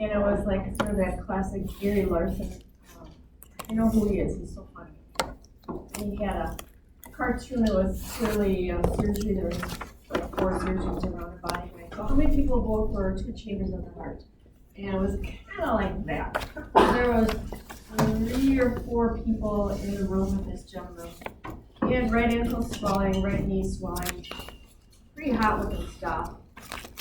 And it was like sort of that classic Gary Larson. I know who he is, he's so funny. And he had a cartoon that was clearly surgery. There was like 4 surgeons around the body. And I go, how many people vote for 2 chambers of the heart? And it was kind of like that. There was 3 or 4 people in the room with this gentleman. He had right ankle swelling, right knee swelling, pretty hot looking stuff.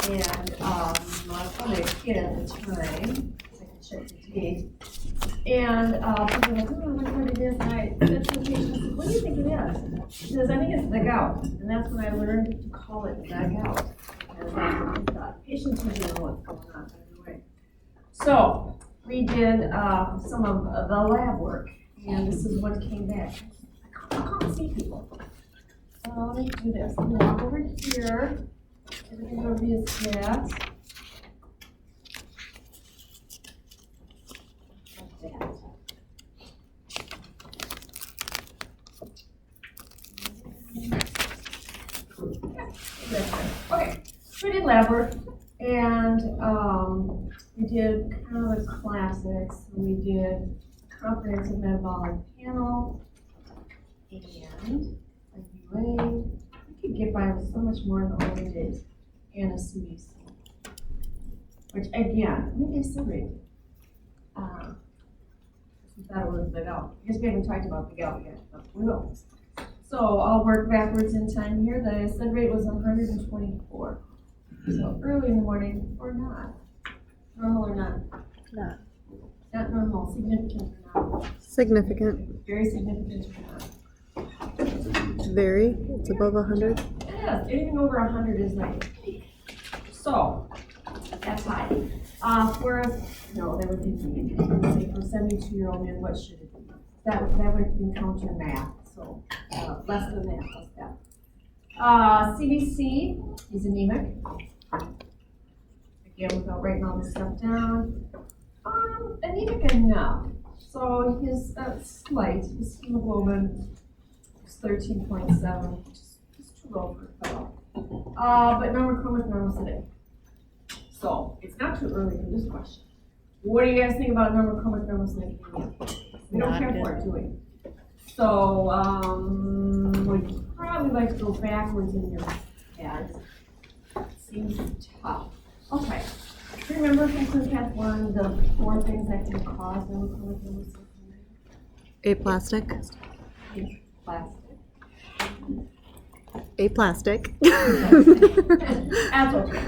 And I was probably a kid at the time, so I could check the date. And people were like, oh, I wonder what it is. And I said to the patient, I said, what do you think it is? She says, I think it's the gout. And that's when I learned to call it the gout. And that's what I thought. Patients usually know what's going on, by the way. So we did some of the lab work, and this is what came back. I can't see people. So let me do this. Let me walk over here. Everything over is flat. Like that. Okay, so we did lab work, and we did kind of the classics. We did comprehensive metabolic panel and a UA. We could get by with so much more in the early days, and a CBC. Which again, maybe I still read. I thought it was the gout. I guess we haven't talked about the gout yet, but we will. So I'll work backwards in time here. The SID rate was 124. So early in the morning or not. Normal or not? Not. Not normal. Significant or not? Significant. Very significant or not? Very. It's above 100. It is. Anything over 100 is like peak. So that's high. No, that would be mean. For a 72-year-old man, what should it be? That would encounter math. So less than that, plus that. CBC, he's anemic. Again, without writing all this stuff down. Anemic enough. So his slight, his hemoglobin is 13.7, which is too low for a fellow. But normochromic normocytic. So it's not too early for this question. What do you guys think about normochromic normocytic anemia? We don't care for it, do we? So, would probably like to go backwards in your head. Seems tough. Okay. Remember from ClinCath 1 the 4 things that can cause normochromic normocytic Aplastic. anemia? Plastic. Aplastic. That's okay.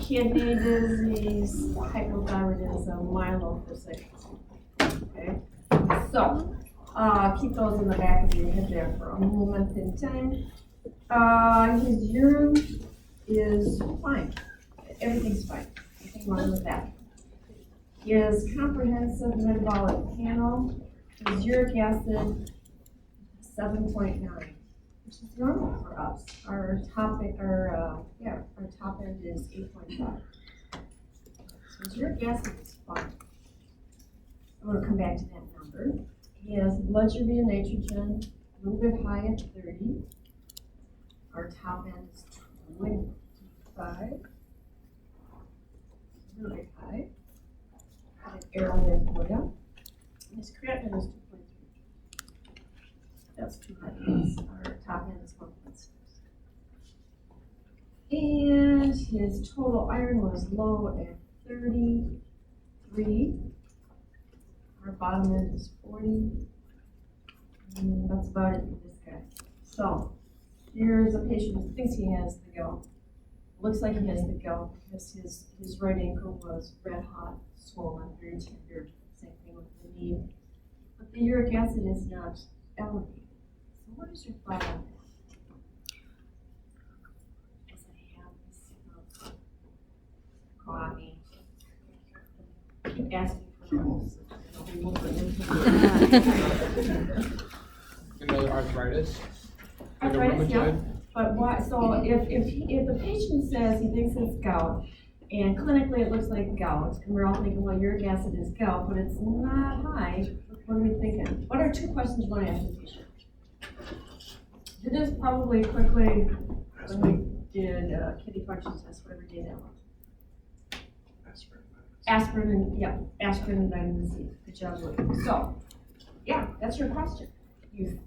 Kidney disease, hypothyroidism, myelofibrosis. Okay. So. Keep those in the back of your head there for a moment in time. His urine is fine. Everything's fine. Nothing wrong with that. His comprehensive metabolic panel, his uric acid, 7.9, which is normal for us. Our top end is 8.5. So his uric acid is fine. I'm going to come back to that number. He has blood urea nitrogen, a little bit high at 30. Our top end is 25. A little bit high. An arrow there for you. His creatinine is 2.3. That's too high. Our top end is 1.6. And his total iron was low at 33. Our bottom end is 40. And that's about it for this guy. So here's a patient who thinks he has the gout. Looks like he has the gout because his right ankle was red hot, swollen, very tender. Same thing with the knee. But the uric acid is not elevated. So what is your thought on that? As I have this coffee. Keep asking for rules. Another arthritis? Arthritis, yeah. But why? So if the patient says he thinks it's gout, and clinically it looks like gout, and we're all thinking, well, uric acid is gout, but it's not high. What are we thinking? What are 2 questions you want to ask the patient? Do this probably quickly when we did kidney function test, whatever day that was. Aspirin and, yeah, aspirin and vitamin C. Good job, Lou. So, yeah, that's your question.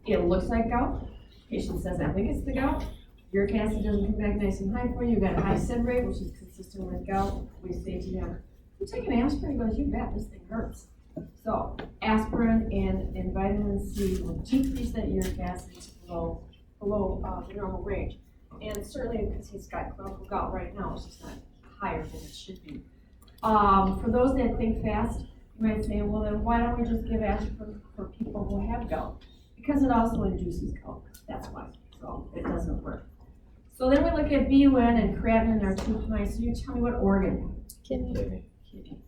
It looks like gout. Patient says, I think it's the gout. Uric acid doesn't come back nice and high for you. You've got a high sed rate, which is consistent with gout. We say to him, you take an aspirin? He goes, you bet, this thing hurts. So, aspirin and vitamin C will decrease that uric acid to below the normal range. And certainly because he's got clinical gout right now, it's just not higher than it should be. For those that think fast, you might say, well, then why don't we just give aspirin for people who have gout? Because it also induces gout. That's why. So it doesn't work. So then we look at BUN and creatinine are too high. So you tell me what organ? Kidney. Kidney.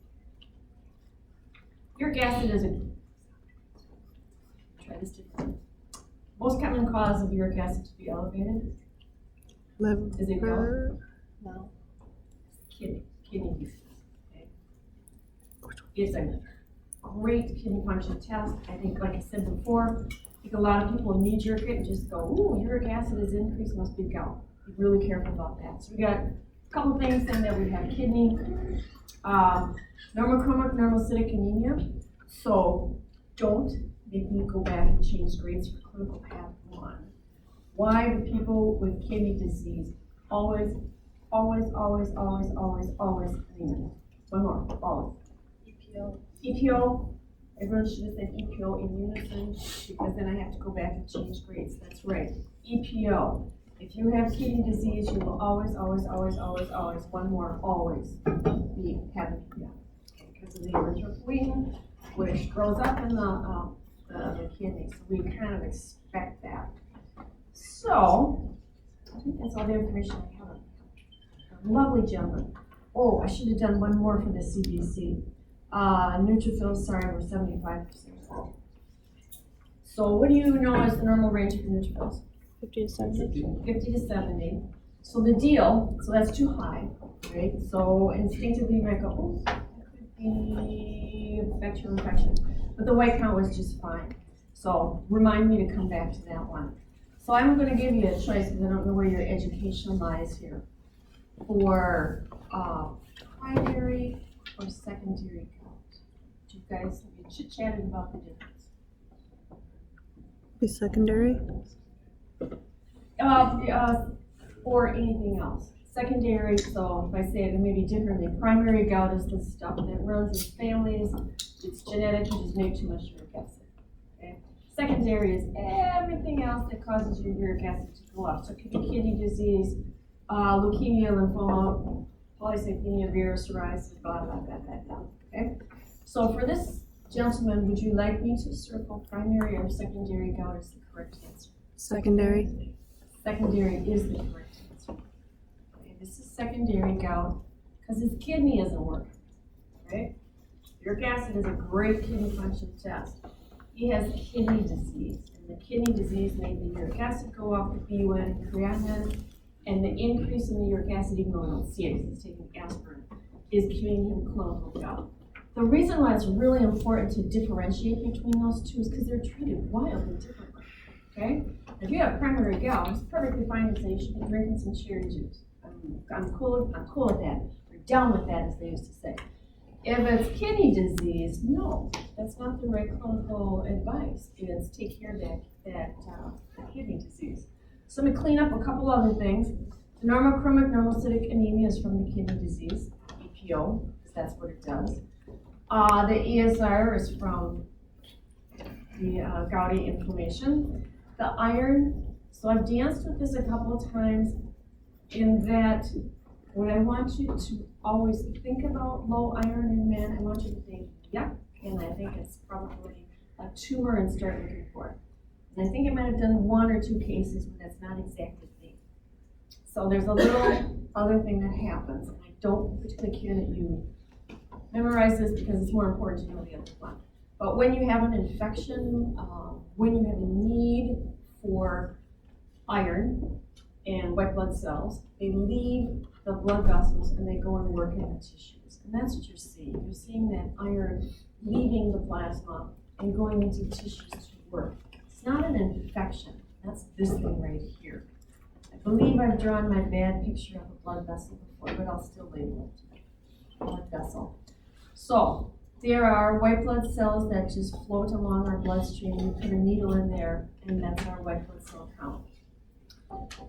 Uric acid is try this differently. Most common cause of uric acid to be elevated Liver. is it gout? No. Kidney disease. Okay. It's a great kidney function test. I think, like I said before, I think a lot of people knee jerk it and just go, ooh, uric acid is increased, must be gout. Be really careful about that. So we got a couple things saying that we have kidney, normochromic normocytic anemia. So don't make me go back and change grades for clinical path 1. Why do people with kidney disease always anemia? One more, always. EPO. Everyone should have said EPO in unison because then I have to go back and change grades. That's right. EPO. If you have kidney disease, you will always, one more, always be having EPO. Because of the erythropoietin, which grows up in the kidney. So we kind of expect that. So, I think that's all the information I have. Lovely gentleman. Oh, I should have done one more for the CBC. Neutrophils, sorry, we're 75%. So what do you know is the normal range for neutrophils? 50 to 70. 50 to 70. So the deal, so that's too high, right? So instinctively you might go, oh, that could be bacterial infection. But the white count was just fine. So remind me to come back to that one. So I'm going to give you a choice because I don't know where your education lies here. For primary or secondary gout. You guys have been chit-chatting about the difference. Be secondary. Or anything else. Secondary, so if I say it maybe differently, primary gout is the stuff that runs in families. It's genetic, you just make too much uric acid. Okay? Secondary is everything else that causes your uric acid to go up. So it could be kidney disease, leukemia, lymphoma, polycythemia vera, psoriasis, blah, blah, blah, blah, blah. Okay? So for this gentleman, would you like me to circle primary or secondary gout as the correct answer? Secondary. Secondary is the correct answer. Okay, this is secondary gout because his kidney isn't working, right? Uric acid is a great kidney function test. He has kidney disease, and the kidney disease made the uric acid go up, the BUN, creatinine, and the increase in the uric acid, even though we don't see it because he's taking aspirin, is giving him clinical gout. The reason why it's really important to differentiate between those two is because they're treated wildly differently, okay? If you have primary gout, it's perfectly fine to say you should be drinking some cherry juice. I'm cool with that. We're down with that, as they used to say. If it's kidney disease, no, that's not the right clinical advice. It's take care of that kidney disease. So let me clean up a couple other things. The normochromic normocytic anemia is from the kidney disease, EPO, because that's what it does. The ESR is from the gouty inflammation. The iron, so I've danced with this a couple of times in that what I want you to always think about low iron in men, I want you to think, yep, and I think it's probably a tumor and start looking for it. And I think I might have done 1 or 2 cases where that's not exactly the. So there's a little other thing that happens, and I don't particularly care that you memorize this because it's more important to know the other one. But when you have an infection, when you have a need for iron and white blood cells, they leave the blood vessels and they go and work in the tissues. And that's what you're seeing. You're seeing that iron leaving the plasma and going into the tissues to work. It's not an infection. That's this thing right here. I believe I've drawn my bad picture of a blood vessel before, but I'll still label it blood vessel. So there are white blood cells that just float along our bloodstream. We put a needle in there, and that's our white blood cell count.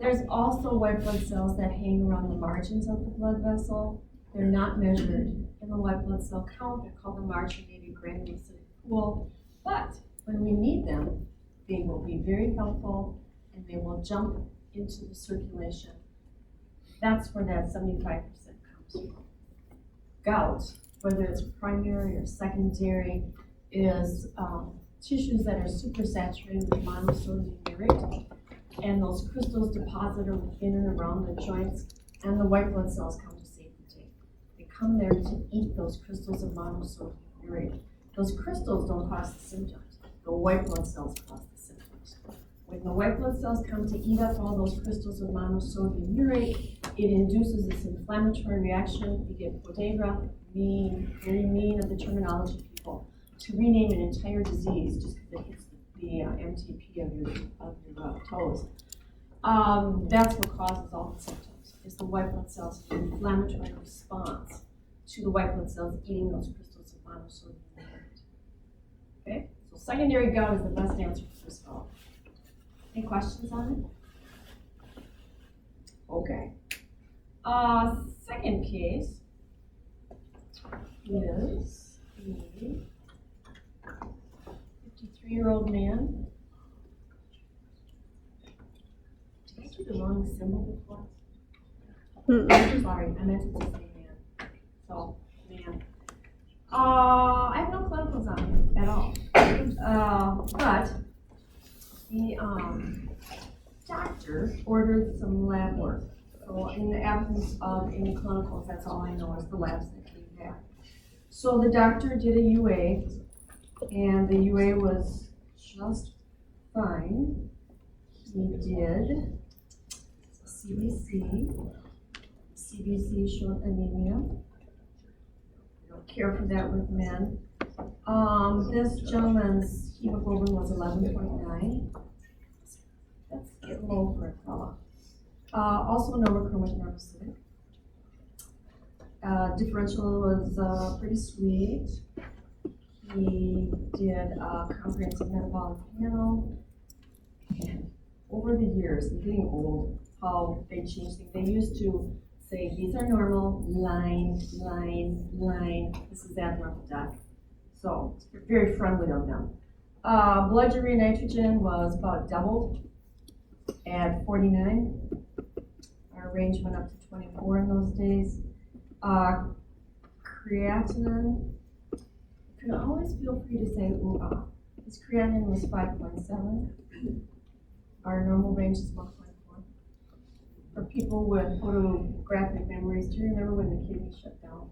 There's also white blood cells that hang around the margins of the blood vessel. They're not measured in the white blood cell count. They're called the marginated granulocytic pool. But when we need them, they will be very helpful, and they will jump into the circulation. That's where that 75% comes from. Gout, whether it's primary or secondary, is tissues that are supersaturated with monosodium urate, and those crystals deposit in and around the joints, and the white blood cells come to save the day. They come there to eat those crystals of monosodium urate. Those crystals don't cause the symptoms. The white blood cells cause the symptoms. When the white blood cells come to eat up all those crystals of monosodium urate, it induces this inflammatory reaction. You get podagra, mean, very mean of the terminology people, to rename an entire disease just because it hits the MTP of your toes. That's what causes all the symptoms, is the white blood cells' inflammatory response to the white blood cells eating those crystals of monosodium urate. Okay, so secondary gout is the best answer for this fellow. Any questions on it? Okay. Second case is a 53-year-old man. Did I do the wrong symbol before? Sorry, I meant to just say man. So, man. I have no clinicals on him at all. But the doctor ordered some lab work. So in the absence of any clinicals, that's all I know is the labs that came back. So the doctor did a UA, and the UA was just fine. He did CBC. CBC showed anemia. We don't care for that with men. This gentleman's hemoglobin was 11.9. That's getting low for a fella. Also normochromic normocytic. Differential was pretty sweet. He did a comprehensive metabolic panel. And over the years, I'm getting old, how they changed things. They used to say, these are normal, line, line, line. This is abnormal, doc. So it's very friendly of them. Blood urea nitrogen was about doubled at 49. Our range went up to 24 in those days. Creatinine, you can always feel free to say ooh ah. His creatinine was 5.7. Our normal range is 1.4. For people with photographic memories, do you remember when the kidney shut down?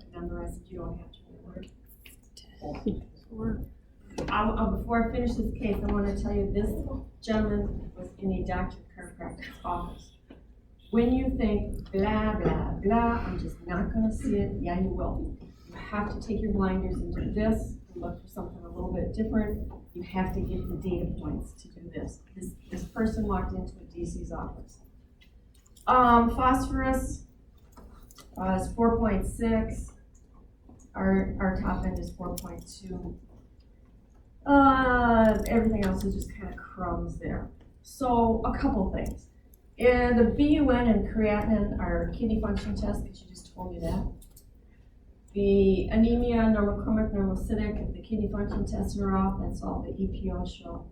I memorized it, you don't have to remember. Before I finish this case, I want to tell you this gentleman was in a doctor's chiropractor's office. When you think blah, blah, blah, I'm just not going to see it, yeah, you will. You have to take your blinders and do this and look for something a little bit different. You have to get the data points to do this. This person walked into a DC's office. Phosphorus is 4.6. Our top end is 4.2. Everything else is just kind of crumbs there. So a couple things. And the BUN and creatinine are kidney function tests, because you just told me that. The anemia, normochromic, normocytic, if the kidney function tests are off, that's all the EPO show.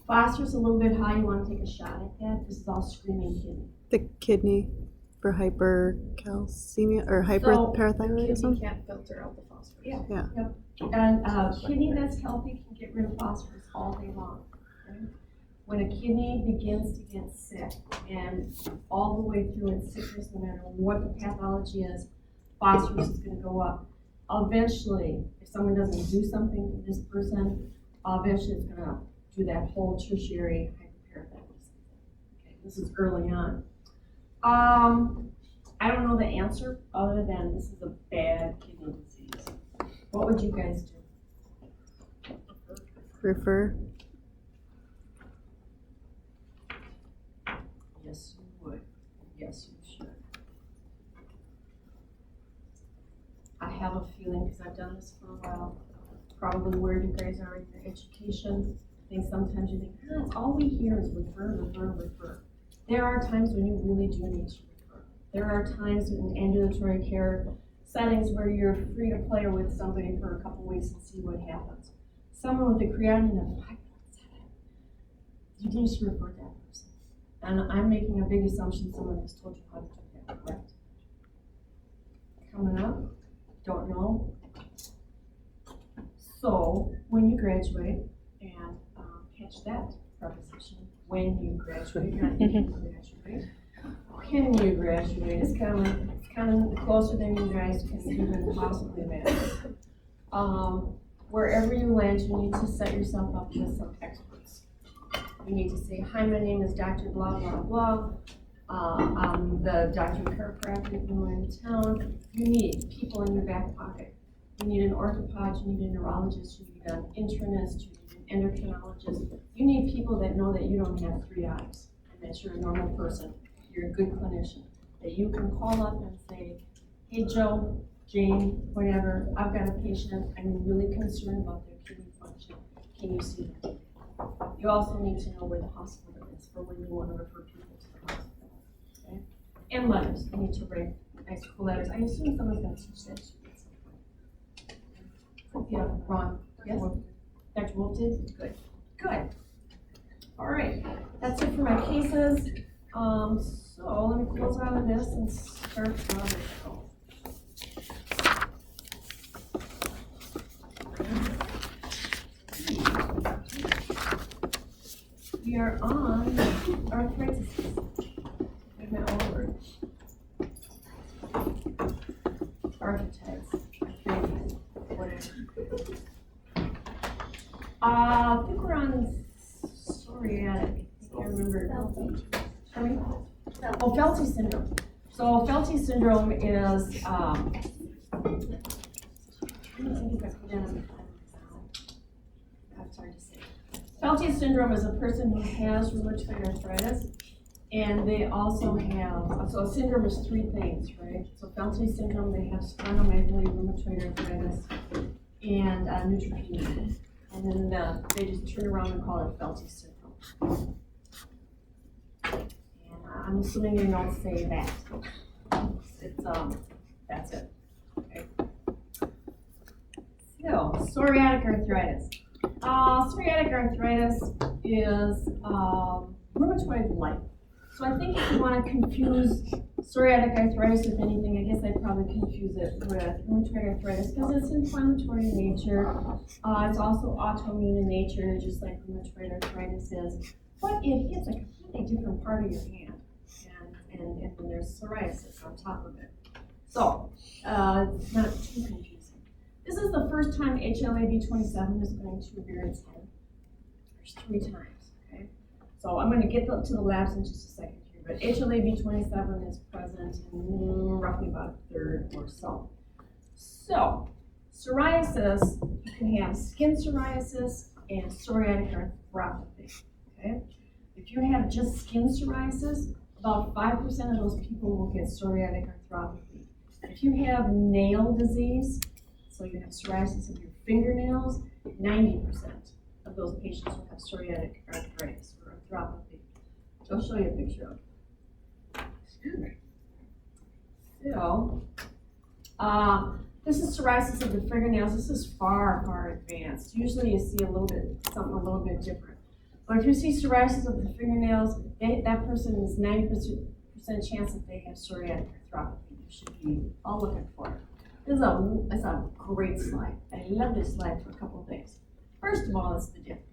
Phosphorus a little bit high, you want to take a shot at that. This is all screaming kidney. The kidney for hypercalcemia or The hyperparathyroidism? kidney can't filter out the phosphorus. Yeah. Yep. And kidney that's healthy can get rid of phosphorus all day long. Okay? When a kidney begins to get sick, and all the way through its sickness, no matter what the pathology is, phosphorus is going to go up. Eventually, if someone doesn't do something for this person, eventually it's going to do that whole tertiary hyperparathyroidism. Okay, this is early on. I don't know the answer other than this is a bad kidney disease. What would you guys do? Refer. Yes, you would. Yes, you should. I have a feeling, because I've done this for a while, probably where you guys are in your education. I think sometimes you think, it's all we hear is refer, refer, refer. There are times when you really do need to refer. There are times in ambulatory care settings where you're free to play with somebody for a couple weeks and see what happens. Someone with a creatinine of 5.7, you need to refer that person. And I'm making a big assumption someone has told you how to do that, correct? Coming up, don't know. So when you graduate, and catch that preposition, when you graduate, not if you graduate. When you graduate, it's kind of closer than you guys can even possibly imagine. Wherever you land, you need to set yourself up with some experts. You need to say, hi, my name is Dr. Blah, blah, blah. I'm the doctor of chiropractic in town. You need people in your back pocket. You need an orthopod, you need a neurologist, you need an internist, you need an endocrinologist. You need people that know that you don't have 3 eyes and that you're a normal person. You're a good clinician. That you can call up and say, hey, Joe, Jane, whatever, I've got a patient. I'm really concerned about their kidney function. Can you see them? You also need to know where the hospital is for when you want to refer people to the hospital. Okay? And letters. You need to write nice cool letters. I assume someone's going to teach that to you at some point. Yeah, Ron. Yes? Dr. Wolf did? Good. Good. All right. That's it for my cases. So let me close out of this and start another show. We are on arthritis. Wait a minute, over. Arthritis, whatever. I think we're on psoriatic. I can't remember. Oh, Felty syndrome. So Felty syndrome is, Felty syndrome is a person who has rheumatoid arthritis, and they also have, so a syndrome is 3 things, right? So Felty syndrome, they have splenomegaly, rheumatoid arthritis, and neutropenia. And then they just turn around and call it Felty syndrome. I'm assuming your notes say that. It's, that's it. Okay. So, psoriatic arthritis. Psoriatic arthritis is rheumatoid-like. So I think if you want to confuse psoriatic arthritis with anything, I guess I'd probably confuse it with rheumatoid arthritis because it's inflammatory in nature. It's also autoimmune in nature, just like rheumatoid arthritis is. But it hits a completely different part of your hand. And then there's psoriasis on top of it. So, it's not too confusing. This is the first time HLA-B27 is going to rear its head. There's 3 times, okay? So I'm going to get to the labs in just a second here, but HLA-B27 is present in roughly about a third or so. So, psoriasis, you can have skin psoriasis and psoriatic arthropathy, okay? If you have just skin psoriasis, about 5% of those people will get psoriatic arthropathy. If you have nail disease, so you have psoriasis of your fingernails, 90% of those patients will have psoriatic arthritis or arthropathy. So I'll show you a picture of it. Excuse me. So, this is psoriasis of the fingernails. This is far, far advanced. Usually you see something a little bit different. But if you see psoriasis of the fingernails, that person is 90% chance that they have psoriatic arthropathy. You should be all looking for it. It's a great slide. I love this slide for a couple of things. First of all, it's the dip.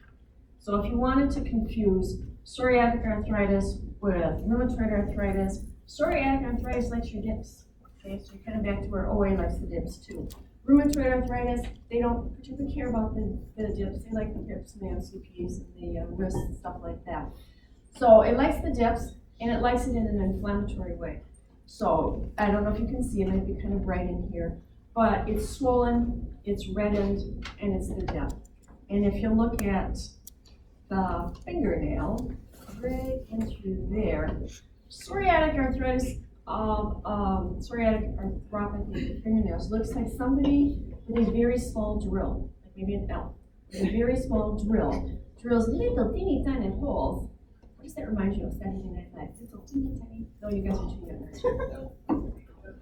So if you wanted to confuse psoriatic arthritis with rheumatoid arthritis, psoriatic arthritis likes your dips. Okay, so you're kind of back to where OA likes the dips too. Rheumatoid arthritis, they don't particularly care about the dips. They like the dips and the MCPs and the wrists and stuff like that. So it likes the dips, and it likes it in an inflammatory way. So I don't know if you can see it, might be kind of bright in here, but it's swollen, it's reddened, and it's the dip. And if you look at the fingernail, right in through there, psoriatic arthritis of psoriatic arthropathy of the fingernails looks like somebody with a very small drill, like maybe an elf, with a very small drill, drills little teeny tiny holes. What does that remind you of Saturday Night Live? Little teeny tiny. No, you guys are too young.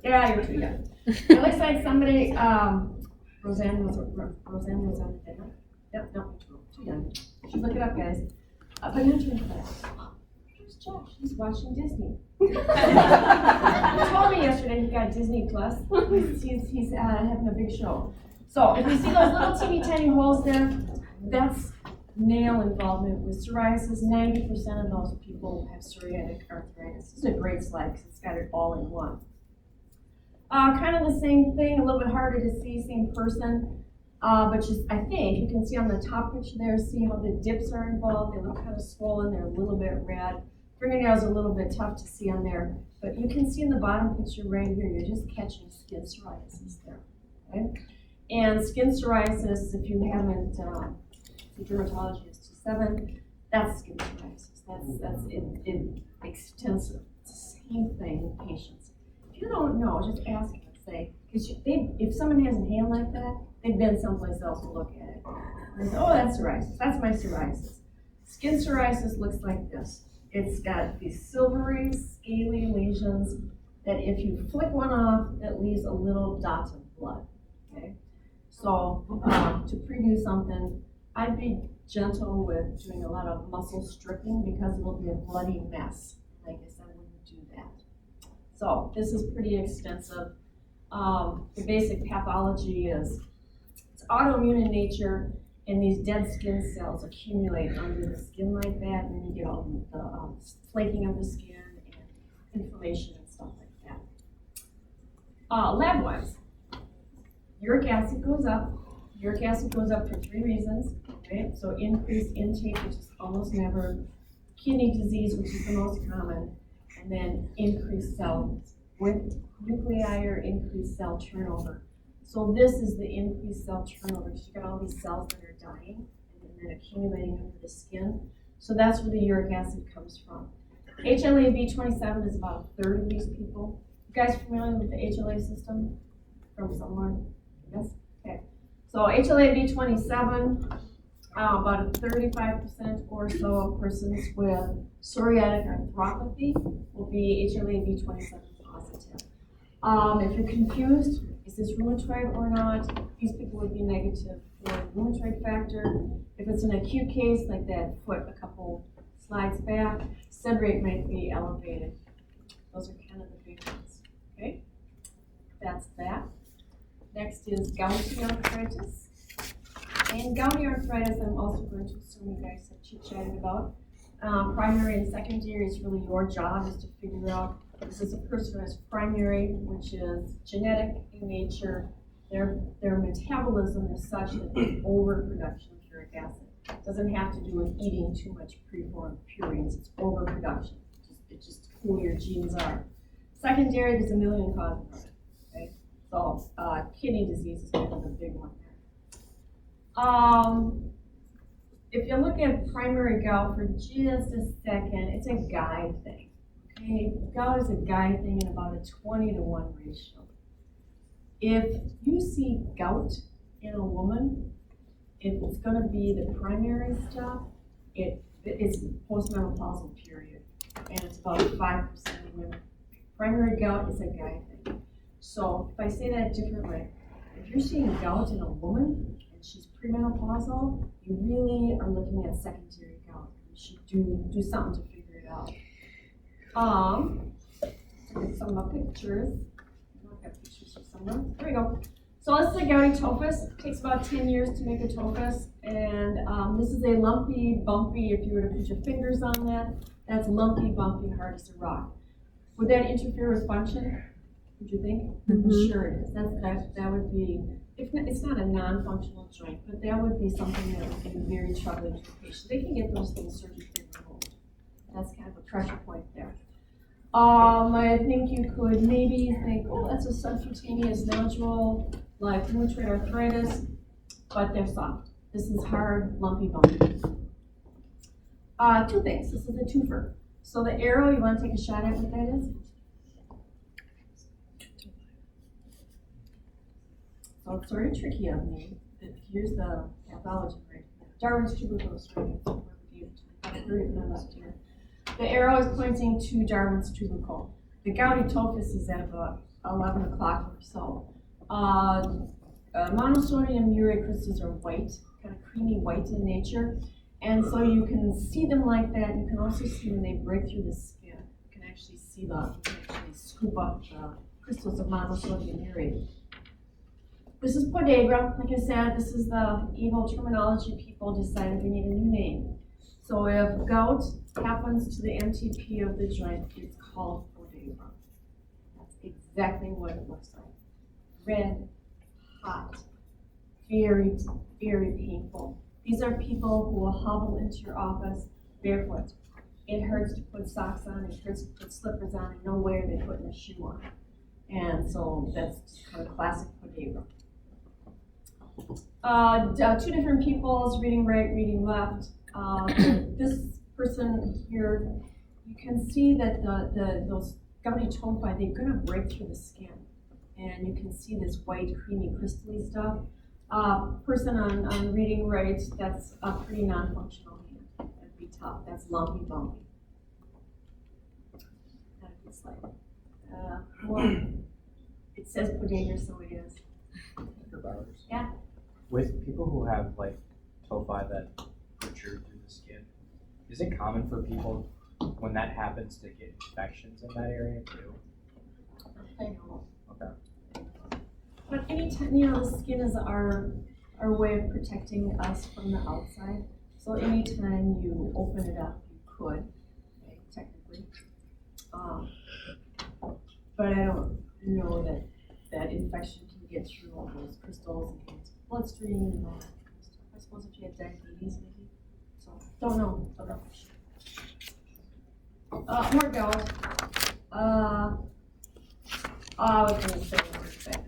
Yeah, you're too young. It looks like somebody, Roseanne was Roseanne. Yep, no, too young. You should look it up, guys. But not too young. Here's Josh. He's watching Disney. He told me yesterday he got Disney Plus. He's having a big show. So if you see those little teeny tiny holes there, that's nail involvement with psoriasis. 90% of those people have psoriatic arthritis. This is a great slide because it's got it all in one. Kind of the same thing, a little bit harder to see, same person. But just, I think you can see on the top picture there, see how the dips are involved. They look kind of swollen, they're a little bit red. Fingernails are a little bit tough to see on there. But you can see in the bottom picture right here, you're just catching skin psoriasis there. Okay? And skin psoriasis, if you haven't, the dermatology is 27, that's skin psoriasis. That's extensive. It's the same thing in patients. If you don't know, just ask them, say, because if someone has a hand like that, they've been someplace else to look at it. And they say, oh, that's psoriasis. That's my psoriasis. Skin psoriasis looks like this. It's got these silvery, scaly lesions that if you flick one off, it leaves a little dot of blood. Okay? So to preview something, I'd be gentle with doing a lot of muscle stripping because it'll be a bloody mess. Like I said, I wouldn't do that. So this is pretty extensive. The basic pathology is it's autoimmune in nature, and these dead skin cells accumulate under the skin like that, and then you get all the flaking of the skin and inflammation and stuff like that. Lab-wise, uric acid goes up. Uric acid goes up for 3 reasons, right? So increased intake, which is almost never, kidney disease, which is the most common, and then increased cell with nuclei or increased cell turnover. So this is the increased cell turnover. So you got all these cells that are dying and then accumulating under the skin. So that's where the uric acid comes from. HLA-B27 is about a third of these people. You guys familiar with the HLA system from somewhere? Yes? Okay. So HLA-B27, about 35% or so of persons with psoriatic arthropathy will be HLA-B27 positive. If you're confused, is this rheumatoid or not? These people would be negative for rheumatoid factor. If it's an acute case like that foot a couple slides back, SID rate might be elevated. Those are kind of the big ones. Okay, that's that. Next is gouty arthritis. And gouty arthritis, I'm also going to assume you guys have chit-chatted about. Primary and secondary is really your job is to figure out. This is a person who has primary, which is genetic in nature. Their metabolism is such that there's overproduction of uric acid. It doesn't have to do with eating too much preformed purines. It's overproduction. It's just who your genes are. Secondary, there's a million causes of it. Okay? So kidney disease is kind of the big one there. If you look at primary gout for just a second, it's a guy thing. Okay, gout is a guy thing in about a 20-to-1 ratio. If you see gout in a woman, if it's going to be the primary stuff, it's postmenopausal period, and it's about 5% of women. Primary gout is a guy thing. So if I say that differently, if you're seeing gout in a woman and she's premenopausal, you really are looking at secondary gout. You should do something to figure it out. Some of the pictures. I've got pictures here somewhere. There we go. So this is a gouty tophus. It takes about 10 years to make a tophus. And this is a lumpy, bumpy, if you were to put your fingers on that, that's lumpy, bumpy, hard as a rock. Would that interfere with function? Would you think? Mm-hmm. Sure it is. That would be, it's not a non-functional joint, but that would be something that would be very troubling to the patient. They can get those things surgically removed. That's kind of a pressure point there. I think you could maybe think, oh, that's a subcutaneous nodule, like rheumatoid arthritis, but they're soft. This is hard, lumpy, bumpy. 2 things. This is a twofer. So the arrow, you want to take a shot at what that is? So it's sort of tricky on me. Here's the pathology right here. Darwin's tuberculosis right here. The arrow is pointing to Darwin's tubercle. The gouty tophus is at about 11 o'clock or so. Monosodium urate crystals are white, kind of creamy white in nature. And so you can see them like that. You can also see when they break through the skin. You can actually see you can actually scoop up the crystals of monosodium urate. This is podagra. Like I said, this is the evil terminology people decided we need a new name. So if gout happens to the MTP of the joint, it's called podagra. That's exactly what it looks like. Red, hot, very, very painful. These are people who will hobble into your office barefoot. It hurts to put socks on, it hurts to put slippers on, and no way are they putting a shoe on. And so that's just kind of classic podagra. Two different peoples, reading right, reading left. This person here, you can see that those gouty tophi, they're going to break through the skin. And you can see this white, creamy, crystally stuff. Person on reading right, that's a pretty non-functional hand. That'd be tough. That's lumpy, bumpy. Not a good slide. Well, it says podagra, so it is. Yeah. With people who have like tophi that protrude through the skin, is it common for people when that happens to get infections in that area too? I know. Okay. But anytime, the skin is our way of protecting us from the outside. So anytime you open it up, you could, okay, technically. But I don't know that infection can get through all those crystals and get into the bloodstream and all that kind of stuff. I suppose if you had diabetes, maybe. So don't know. More gout. I was going to say one thing.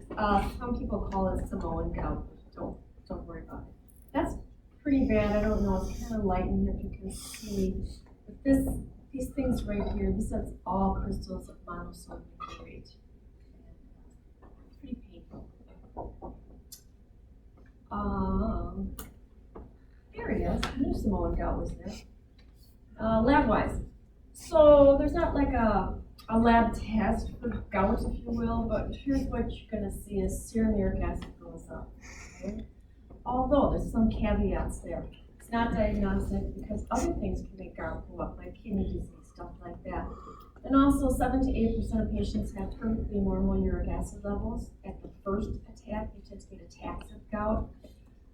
Some people call it Samoan gout. Don't worry about it. That's pretty bad. I don't know. It's kind of light in here if you can see. But these things right here, this is all crystals of monosodium urate. Pretty painful. There he is. I knew Samoan gout was there. Lab-wise. So there's not like a lab test for gout, if you will, but here's what you're going to see is serum uric acid goes up. Okay? Although there's some caveats there. It's not diagnostic because other things can make gout go up, like kidney disease, stuff like that. And also 7 to 8% of patients have perfectly normal uric acid levels at the first attack. You tend to get attacks of gout.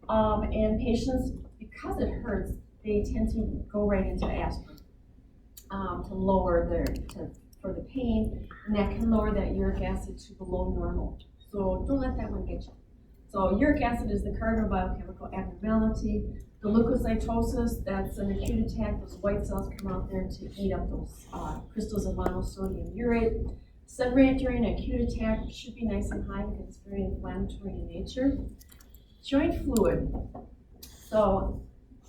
And patients, because it hurts, they tend to go right into aspirin to lower for the pain, and that can lower that uric acid to below normal. So don't let that one get you. So uric acid is the cardinal biochemical abnormality. The leukocytosis, that's an acute attack. Those white cells come out there to eat up those crystals of monosodium urate. Sed rate during an acute attack should be nice and high because it's very inflammatory in nature. Joint fluid. So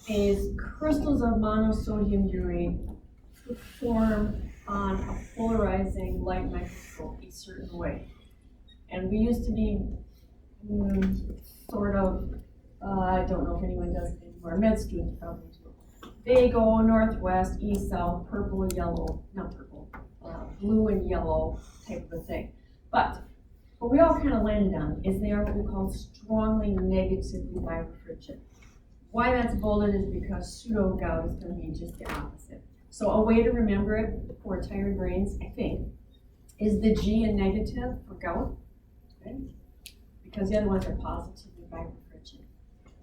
is crystals of monosodium urate form on a polarizing light microscope a certain way. And we used to be sort of, I don't know if anyone does it anymore, med students probably do. They go northwest, east, south, purple, yellow, not purple, blue and yellow type of a thing. But what we all kind of landed on is they are what we call strongly negatively birefringent. Why that's bolded is because pseudo-gout is going to be just the opposite. So a way to remember it for tired brains, I think, is the G in negative for gout, okay? Because the other ones are positively birefringent.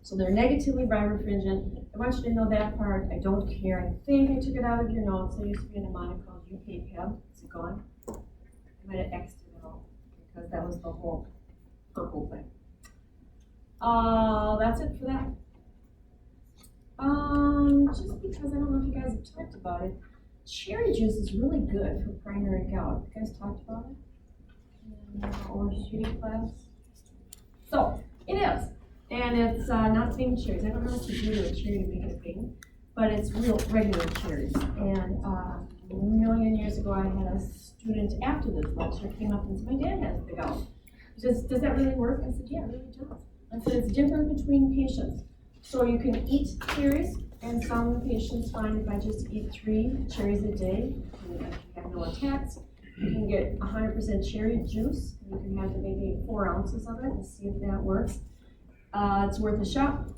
So they're negatively birefringent. I want you to know that part. I don't care. I think I took it out of your notes. There used to be a mnemonic called UKPEB. Is it gone? I might have X'd it out because that was the whole purple thing. That's it for that. Just because I don't know if you guys have talked about it, cherry juice is really good for primary gout. You guys talked about it in our shooting class? So, it is. And it's not Bing cherries. I don't know what to do to a cherry to make it a Bing, but it's real regular cherries. And a million years ago, I had a student after this lecture came up and said, my dad has the gout. Does that really work? I said, yeah, it really does. I said, it's different between patients. So you can eat cherries, and some patients find if I just eat 3 cherries a day, and if you have no attacks, you can get 100% cherry juice. You can have maybe 4 ounces of it and see if that works. It's worth a shot.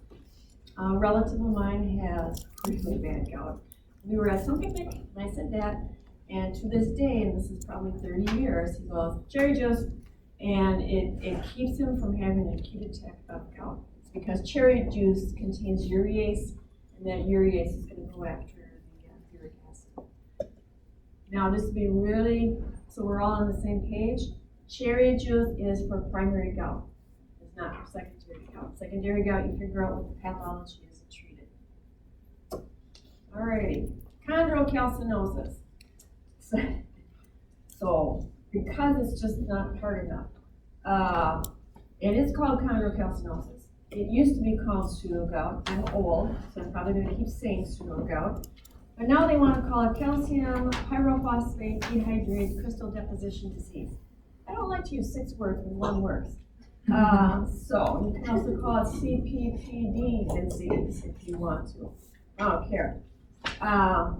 A relative of mine has really bad gout. We were at some picnic, and I said that, and to this day, and this is probably 30 years, he goes, cherry juice, and it keeps him from having an acute attack of gout. It's because cherry juice contains urease, and that urease is going to go after the uric acid. Now, just to be really, so we're all on the same page, cherry juice is for primary gout. It's not for secondary gout. Secondary gout, you figure out what the pathology is and treat it. Alrighty, chondrocalcinosis. So, because it's just not hard enough, it is called chondrocalcinosis. It used to be called pseudogout. I'm old, so I'm probably going to keep saying pseudogout. But now they want to call it calcium pyrophosphate dehydrated crystal deposition disease. I don't like to use 6 words when 1 works. So you can also call it CPPD disease if you want to. I don't care. I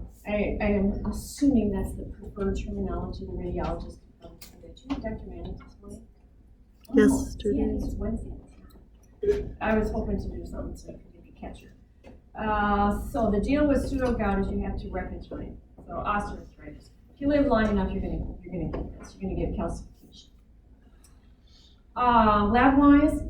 am assuming that's the preferred terminology the radiologist can probably say that. Do you have Dr. Manning this morning? Yes, Oh, see, I think it's Wednesday. I was hoping to do something so you could maybe catch her. So the deal with pseudogout is you have to wreck a joint. So osteoarthritis. If you live long enough, you're gonna get this. You're gonna get calcification. Lab-wise,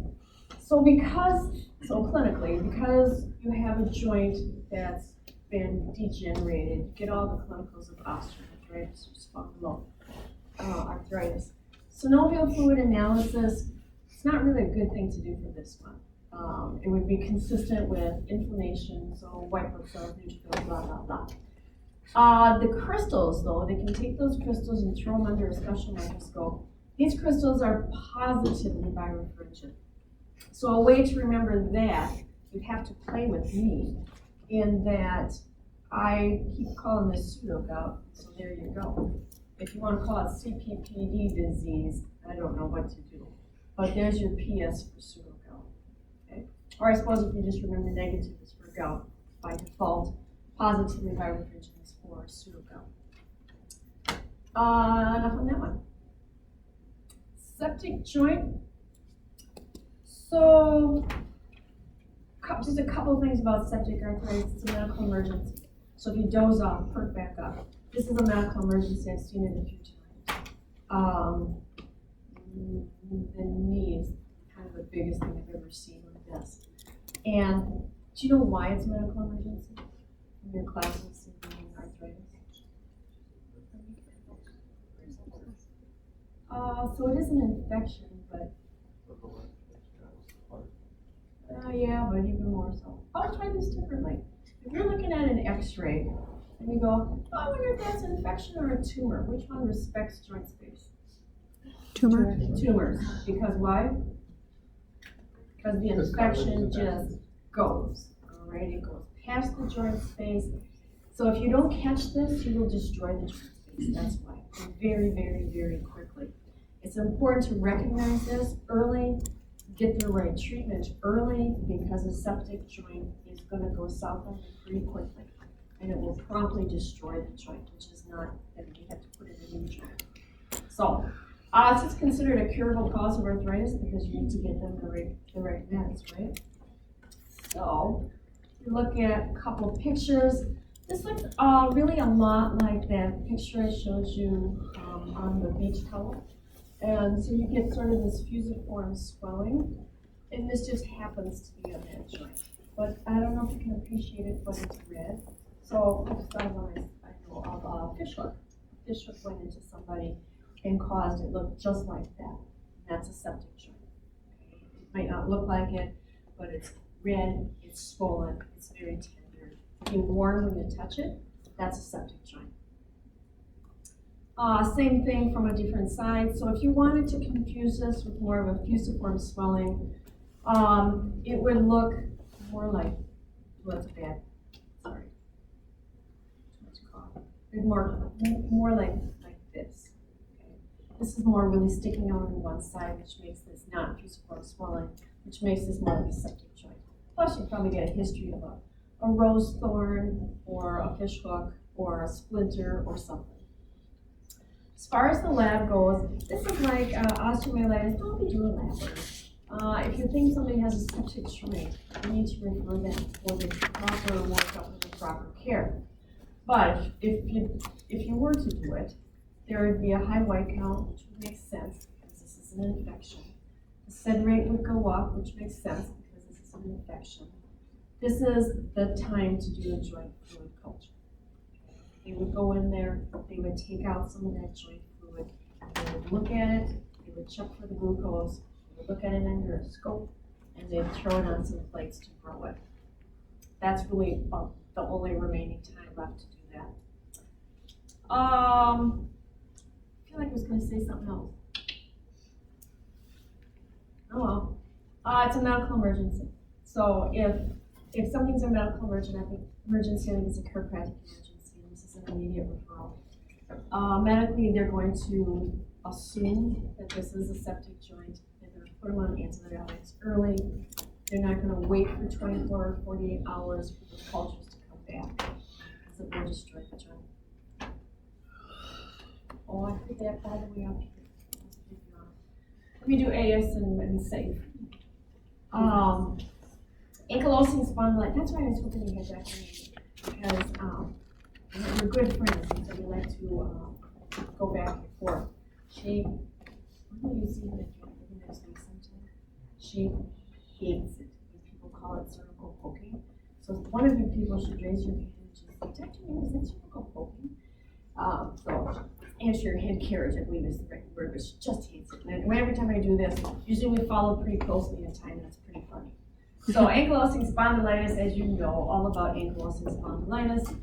so clinically, because you have a joint that's been degenerated, you get all the clinicals of osteoarthritis, or spondyloarthritis. Arthritis. Synovial fluid analysis, it's not really a good thing to do for this one. It would be consistent with inflammation, so white blood cells, neutrophils, blah, blah, blah. The crystals, though, they can take those crystals and throw them under a special microscope. These crystals are positively birefringent. So a way to remember that, you'd have to play with me in that I keep calling this pseudogout, so there you go. If you want to call it CPPD disease, I don't know what to do. But there's your PS for pseudogout. Okay? Or I suppose if you just remember negative is for gout, by default, positively birefringent is for pseudogout. Enough on that one. Septic joint. So, just a couple of things about septic arthritis. It's a medical emergency. So if you doze off, perk back up. This is a medical emergency. I've seen it a few times. The knee is kind of the biggest thing I've ever seen on this. And do you know why it's a medical emergency? In your classes in arthritis? So it is an infection, but yeah, but even more so. I'll try this differently. If you're looking at an X-ray and you go, oh, I wonder if that's an infection or a tumor. Which one respects joint space? Tumor. Tumors. Because why? Because the infection just goes. All right, it goes past the joint space. So if you don't catch this, you will destroy the joint space. That's why. And very, very, very quickly. It's important to recognize this early, get the right treatment early, because a septic joint is going to go south on you pretty quickly. And it will promptly destroy the joint, which is not, and you have to put in a new joint. So, it's considered a curable cause of arthritis because you need to get them the right meds, right? So, you look at a couple of pictures. This looks really a lot like that picture I showed you on the beach towel. And so you get sort of this fusiform swelling, and this just happens to be on that joint. But I don't know if you can appreciate it, but it's red. So I know of a fish hook. A fish hook went into somebody and caused it look just like that. That's a septic joint. Okay? It might not look like it, but it's red, it's swollen, it's very tender. It's warm when you touch it. That's a septic joint. Same thing from a different side. So if you wanted to confuse this with more of a fusiform swelling, it would look more like, well, that's bad, sorry, too much cough. More like this. Okay. This is more really sticking out on one side, which makes this not fusiform swelling, which makes this more of a septic joint. Plus, you probably get a history of a rose thorn or a fish hook or a splinter or something. As far as the lab goes, this is like osteomyelitis. Don't be doing lab work. If you think somebody has a septic joint, you need to refer them for the proper workup and the proper care. But if you were to do it, there would be a high white count, which would make sense because this is an infection. The sed rate would go up, which makes sense because this is an infection. This is the time to do a joint fluid culture. They would go in there, they would take out some of that joint fluid, they would look at it, they would check for the glucose, they would look at it under a scope, and they'd throw it on some plates to grow it. That's really the only remaining time left to do that. I feel like I was going to say something else. Oh well. It's a medical emergency. So if something's a medical emergency, I think it's a chiropractic emergency, and this is an immediate referral. Medically, they're going to assume that this is a septic joint. They're going to put them on antibiotics early. They're not going to wait for 24 or 48 hours for the cultures to come back because it will destroy the joint. Oh, I put that all the way up here. Let me do AS and safe. Ankylosing spondylitis. That's why I was hoping you had that because we're good friends, and so we like to go back and forth. She, what do you see that next sometime? She hates it when people call it cervical poking. So one of you people should raise your hand and just say, Dr. Name, is that cervical poking? So answer your head carriage, I believe is the right word, but she just hates it. And every time I do this, usually we follow pretty closely in time, and it's pretty funny. So ankylosing spondylitis, as you know, all about ankylosing spondylitis.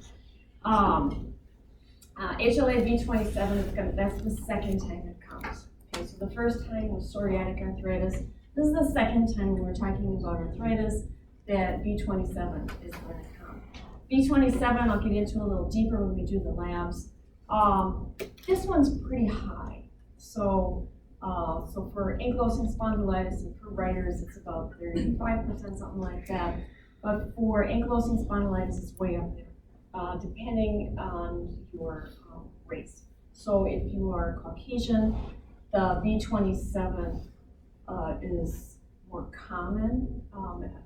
HLA-B27, that's the second time it comes. Okay, so the first time was psoriatic arthritis. This is the second time when we're talking about arthritis that B27 is going to come. B27, I'll get into a little deeper when we do the labs. This one's pretty high. So for ankylosing spondylitis and for writers, it's about 35%, something like that. But for ankylosing spondylitis, it's way up there, depending on your race. So if you are Caucasian, the B27 is more common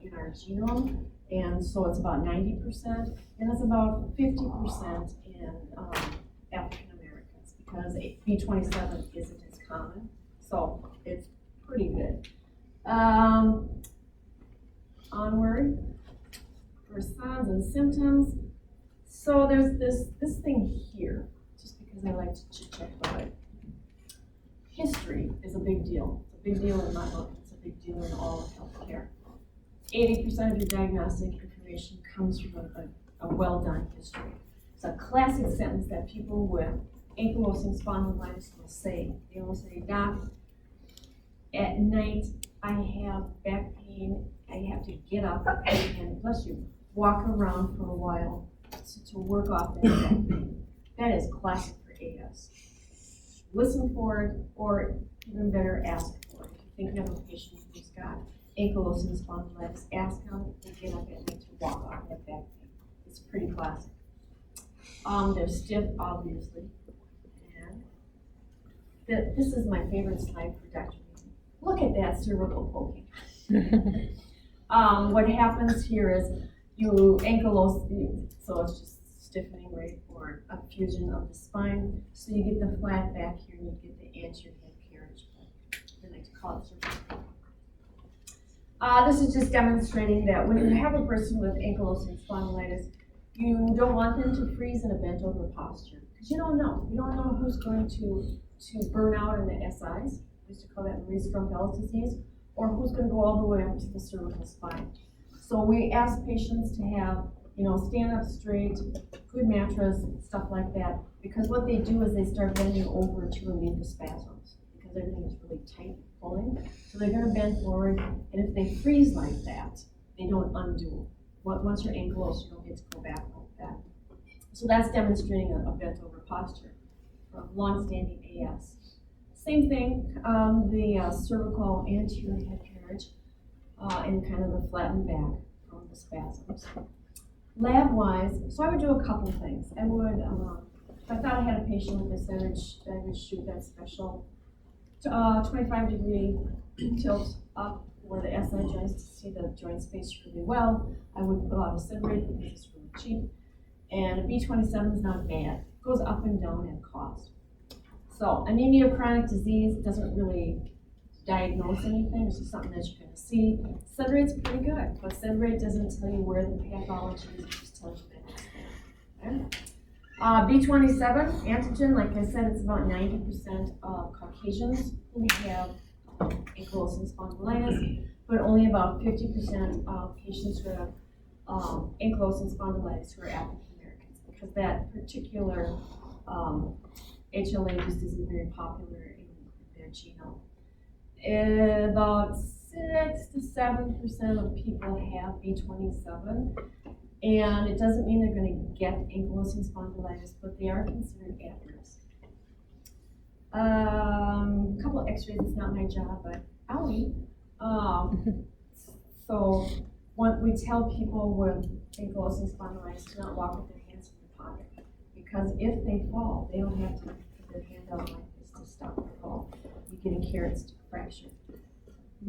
in our genome, and so it's about 90%, and it's about 50% in African Americans because B27 isn't as common, so it's pretty good. Onward for signs and symptoms. So there's this thing here, just because I like to chit-chat about it. History is a big deal. It's a big deal in my book. It's a big deal in all of healthcare. 80% of your diagnostic information comes from a well-done history. It's a classic sentence that people with ankylosing spondylitis will say. They will say, Doc, at night I have back pain. I have to get up and, bless you, walk around for a while to work off that back pain. That is classic for AS. Listen for it, or even better, ask for it. If you think you have a patient who's got ankylosing spondylitis, ask them to get up at night to walk off that back pain. It's pretty classic. They're stiff, obviously. And this is my favorite slide for Dr. Newman. Look at that cervical poking. What happens here is you ankylose, so it's just stiffening, right, or a fusion of the spine. So you get the flat back here, and you get the anterior head carriage. I like to call it cervical. This is just demonstrating that when you have a person with ankylosing spondylitis, you don't want them to freeze in a bent over posture, because you don't know. You don't know who's going to burn out in the SIs. We used to call that Marie Stromfell's disease, or who's going to go all the way up to the cervical spine. So we ask patients to have, stand up straight, good mattress, stuff like that, because what they do is they start bending over to relieve the spasms, because everything is really tight and pulling. So they're going to bend forward, and if they freeze like that, they don't undo. Once you're ankylosed, you don't get to go back like that. So that's demonstrating a bent over posture from long-standing AS. Same thing, the cervical anterior head carriage, and kind of the flattened back from the spasms. Lab-wise, so I would do a couple things. I would, if I thought I had a patient with this image, I would shoot that special 25-degree tilt up for the SI joints to see the joint space really well. I would pull out a Cibrate because it's really cheap. And a B27 is not bad. It goes up and down in cost. So anemia of chronic disease doesn't really diagnose anything. It's just something that you're going to see. Cibrate's pretty good, but Cibrate doesn't tell you where the pathology is. It just tells you that it's there. B27 antigen, like I said, it's about 90% of Caucasians who have ankylosing spondylitis, but only about 50% of patients who have ankylosing spondylitis who are African Americans, because that particular HLA just isn't very popular in their genome. About 6 to 7% of people have B27, and it doesn't mean they're going to get ankylosing spondylitis, but they are considered at risk. A couple of x-rays, it's not my job, but owie. So we tell people with ankylosing spondylitis to not walk with their hands in their pocket, because if they fall, they don't have to put their hand out like this to stop the fall. You get a carrot stick fracture.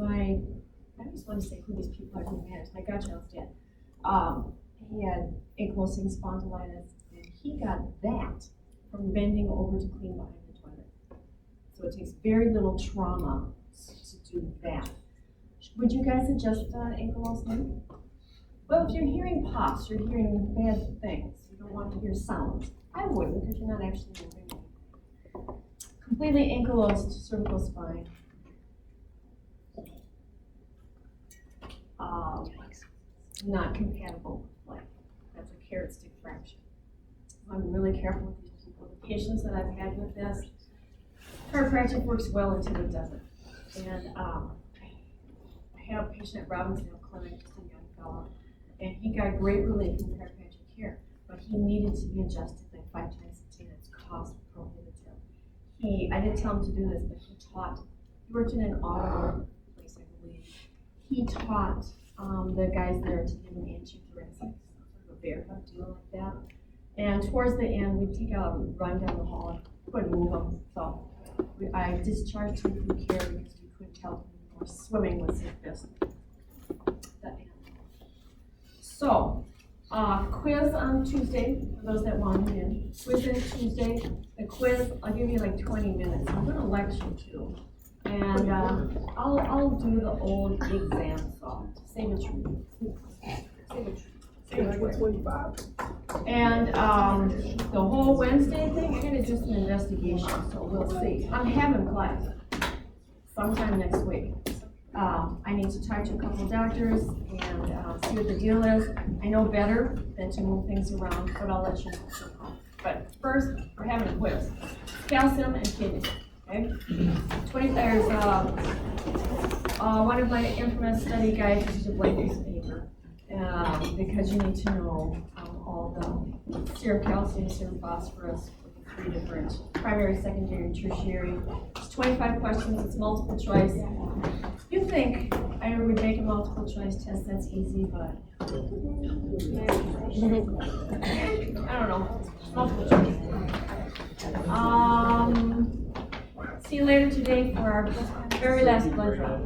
I just want to say who these people are who managed. My godchild's dad. He had ankylosing spondylitis, and he got that from bending over to clean behind the toilet. So it takes very little trauma to do that. Would you guys adjust ankylosing? Well, if you're hearing pops, you're hearing bad things, you don't want to hear sounds, I wouldn't, because you're not actually moving. Completely ankylosed cervical spine. Not compatible with life. That's a carrot stick fracture. I'm really careful with these people. The patients that I've had with this, chiropractic works well until it doesn't. And I had a patient at Robbinsdale Clinic, just a young fellow, and he got great relief from chiropractic care, but he needed to be adjusted like 5 times a day. It's cost prohibitive. I didn't tell him to do this, but he worked in an auto place, I believe. He taught the guys there to give him anti-thoracic, sort of a bear hug deal like that. And towards the end, we'd take out a run down the hall and couldn't move him. So I discharged him from care because we couldn't help him anymore. Swimming was his best. So, quiz on Tuesday, for those that want it in. Quiz on Tuesday. The quiz, I'll give you like 20 minutes. I'm going to lecture too. And I'll do the old exam song. Save a tree. Save a tree. Save a tree. And the whole Wednesday thing, I gotta do some investigation, so we'll see. I'm having class sometime next week. I need to talk to a couple of doctors and see what the deal is. I know better than to move things around, but I'll let you know. But first, we're having a quiz. Calcium and kidney. Okay? There's one of my infamous study guides is a blank piece of paper, because you need to know all the serum calcium, serum phosphorus, 3 different primary, secondary, and tertiary. It's 25 questions, it's multiple choice. You think I would make a multiple choice test, that's easy, but I don't know, multiple choice. See you later today for our very last blood draw.